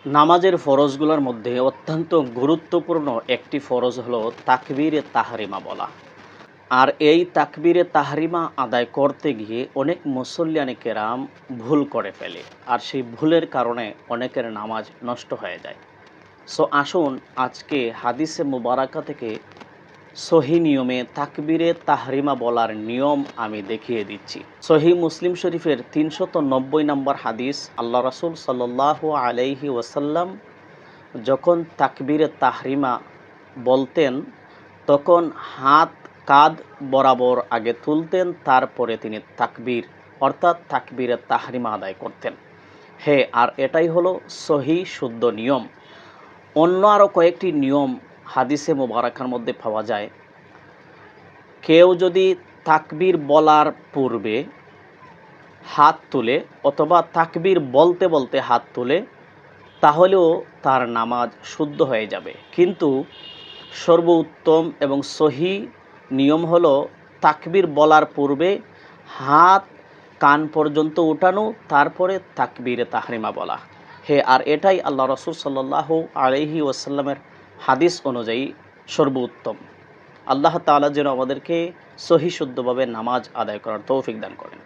নামাজের ফরজগুলোর মধ্যে অত্যন্ত গুরুত্বপূর্ণ একটি ফরজ হলো তাকবীরে তাহরিমা বলা। আর এই তাকবীরে তাহরিমা আদায় করতে গিয়ে অনেক মুসল্লিয়ানে কেরাম ভুল করে ফেলে, আর সেই ভুলের কারণে অনেকের নামাজ নষ্ট হয়ে যায়। সো আসুন আজকে হাদিসে মুবারাকা থেকে সহি নিয়মে তাকবীরে তাহরিমা বলার নিয়ম আমি দেখিয়ে দিচ্ছি। সহি মুসলিম শরীফের 390 নম্বর হাদিস, আল্লাহ রাসূল সাল্লাল্লাহু আলাইহি ওয়াসাল্লাম যখন তাকবীরে তাহরিমা বলতেন তখন হাত কাঁধ বরাবর আগে তুলতেন, তারপরে তিনি তাকবীর অর্থাৎ তাকবীরে তাহরিমা আদায় করতেন। আর এটাই হলো সহি শুদ্ধ নিয়ম। অন্য আরও কয়েকটি নিয়ম হাদিসে মুবারাকার মধ্যে পাওয়া যায়। কেউ যদি তাকবীর বলার পূর্বে হাত তুলে অথবা তাকবীর বলতে বলতে হাত তুলে তাহলেও তার নামাজ শুদ্ধ হয়ে যাবে, কিন্তু সর্বোত্তম এবং সহি নিয়ম হলো তাকবীর বলার পূর্বে হাত কান পর্যন্ত উঠানো, তারপরে তাকবীরে তাহরিমা বলা। আর এটাই আল্লাহ রাসূল সাল্লাল্লাহু আলাইহি ওয়াসাল্লামের হাদিস অনুযায়ী সর্বোত্তম। আল্লাহ তাআলা যেন আমাদেরকে সহি শুদ্ধভাবে নামাজ আদায় করার তৌফিক দান করেন।